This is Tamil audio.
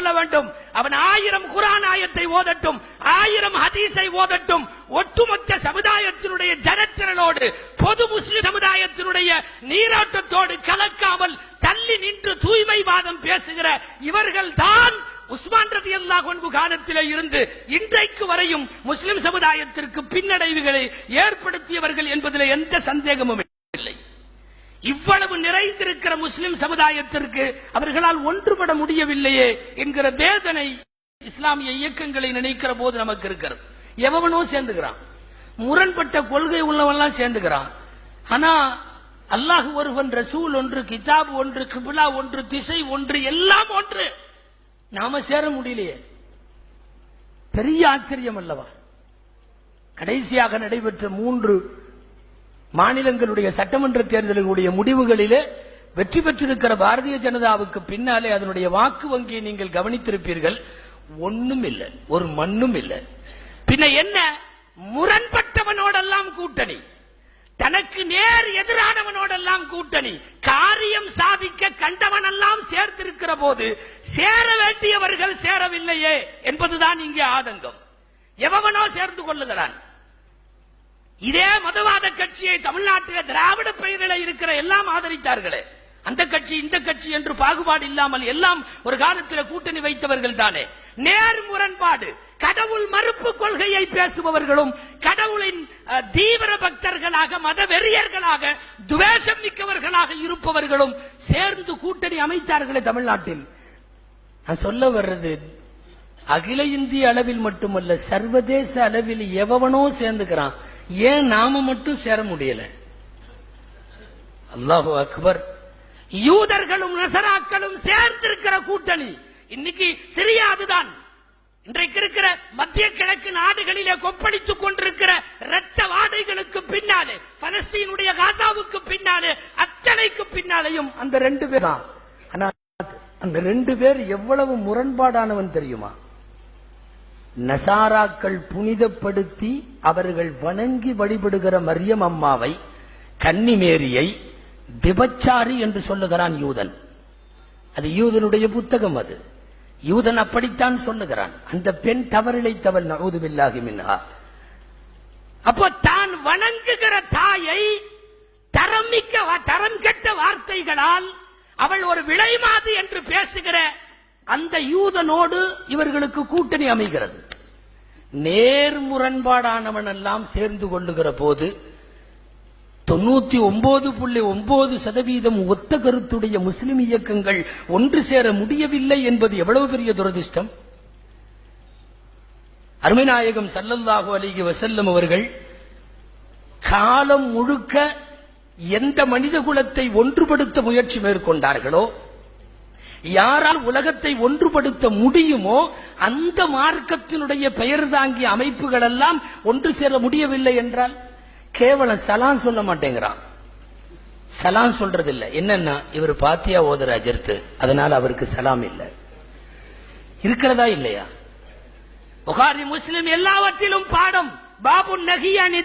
கொள்ள வேண்டும். அவன் 1000 குர்ஆன் ஆயத்தை ஓதட்டும், 1000 ஹதீஸை ஓதட்டும். ஒட்டுமொத்த சமுதாயத்தினுடைய ஜனத்திரளோடு, பொது முஸ்லிம் சமுதாயத்தினுடைய நீரோட்டத்தோடு கலக்காமல் தள்ளி நின்று தூய்மைவாதம் பேசுகிற இவர்கள் தான் உஸ்மான் ரலியல்லாஹு அன்ஹு காலத்திலே இருந்து இன்றைக்கு வரையும் முஸ்லிம் சமுதாயத்திற்கு பின்னடைவுகளை ஏற்படுத்தியவர்கள் என்பதில் எந்த சந்தேகமும் இல்லை. இவ்வளவு நிறைந்திருக்கிற முஸ்லிம் சமுதாயத்திற்கு அவர்களால் ஒன்றுபட முடியவில்லையே என்கிற வேதனை இஸ்லாமிய இயக்கங்களை நினைக்கிற போது நமக்கு இருக்கிறது. எவனோ சேர்ந்துக்கிறான், முரண்பட்ட கொள்கை உள்ளவெல்லாம் சேர்ந்துக்கிறான். ஆனா அல்லாஹ் ஒருவன், ரசூல் ஒன்று, கிதாப் ஒன்று, கிப்லா ஒன்று, திசை ஒன்று, எல்லாம் ஒன்று. நாம சேர முடியலையே, பெரிய ஆச்சரியம் அல்லவா? கடைசியாக நடைபெற்ற 3 மாநிலங்களுடைய சட்டமன்ற தேர்தலுடைய முடிவுகளிலே வெற்றி பெற்றிருக்கிற பாரதிய ஜனதாவுக்கு பின்னாலே அதனுடைய வாக்கு வங்கியை நீங்கள் கவனித்திருப்பீர்கள். ஒண்ணும் இல்லை, ஒரு மண்ணும் இல்லை. பின்ன என்ன? முரண்பட்டவனோடெல்லாம் கூட்டணி, தனக்கு நேர் எதிரானவனோடெல்லாம் கூட்டணி, காரியம் சாதிக்க கண்டவனெல்லாம் சேர்த்திருக்கிற போது சேர வேண்டியவர்கள் சேரவில்லையே என்பதுதான் இங்கே ஆதங்கம். எவனோ சேர்ந்து கொள்ளுகிறான். இதே மதவாத கட்சியை தமிழ்நாட்டில் திராவிட பெயரில் இருக்கிற எல்லாம் ஆதரித்தார்களே, அந்த கட்சி இந்த கட்சி என்று பாகுபாடு இல்லாமல் எல்லாம் ஒரு காலத்தில் கூட்டணி வைத்தவர்கள் தானே. நேர் முரண்பாடு, கடவுள் மறுப்பு கொள்கையை பேசுபவர்களும் கடவுளின் தீவிர பக்தர்களாக, மத வெறியர்களாக, துவேஷம் மிக்கவர்களாக இருப்பவர்களும் சேர்ந்து கூட்டணி அமைத்தார்களே தமிழ்நாட்டில். நான் சொல்ல வர்றது, அகில இந்திய அளவில் மட்டுமல்ல, சர்வதேச அளவில் எவனோ சேர்ந்துக்கிறான். ஏன் நாம மட்டும் சேர முடியல? அல்லாஹு அக்பர். யூதர்களும் நசராக்களும் சேர்ந்திருக்கிற கூட்டணி இன்னைக்கு சிரியா அதுதான். இன்றைக்கு இருக்கிற மத்திய கிழக்கு நாடுகளிலே கொப்பளித்துக் கொண்டிருக்கிற இரத்த வாடைகளுக்கு பின்னாலே, பலஸ்தீனுடைய காசாவுக்கு பின்னாலே, அத்தனைக்கு பின்னாலேயும் அந்த 2 பேர் தான். ஆனா அந்த 2 பேர் எவ்வளவு முரண்பாடானவன் தெரியுமா? நசாராக்கள் புனிதப்படுத்தி அவர்கள் வணங்கி வழிபடுகிற மரியம் அம்மாவை, கன்னிமேரியை விபச்சாரி என்று சொல்லுகிறான் யூதன். அது யூதனுடைய புத்தகம். அது யூதன் அப்படித்தான் சொல்லுகிறான். அந்த பெண் தவறிழைத்தவள், நஊது பில்லாஹி மின்ஹா. அப்போ தான் வணங்குகிற தாயை தரம் கெட்ட வார்த்தைகளால் அவள் ஒரு விலைமாது என்று பேசுகிற அந்த யூதனோடு இவர்களுக்கு கூட்டணி அமைகிறது. நேர் முரண்பாடானவன் எல்லாம் சேர்ந்து கொள்ளுகிற போது 99.9% ஒத்த கருத்துடைய முஸ்லிம் இயக்கங்கள் ஒன்று சேர முடியவில்லை என்பது எவ்வளவு பெரிய துரதிர்ஷ்டம். அருமைநாயகம் ஸல்லல்லாஹு அலைஹி வஸல்லம் அவர்கள் காலம் முழுக்க எந்த மனித குலத்தை ஒன்றுபடுத்த முயற்சி மேற்கொண்டார்களோ, யாரால் உலகத்தை ஒன்றுபடுத்த முடியுமோ அந்த மார்க்கத்தினுடைய பெயர் தாங்கிய அமைப்புகள் எல்லாம் ஒன்று சேர முடியவில்லை என்றால் கேவலம் சலாம் சொல்ல மாட்டேங்கிறான். சலாம் சொல்றதில்லை. என்னன்னா, இவர் பாத்தியா ஓதுற அஜர்த்து, அதனால அவருக்கு சலாம் இல்லை. இருக்கிறதா இல்லையா? புகாரி, முஸ்லிம் எல்லாவற்றிலும் பாடம். பாபு நஹியானி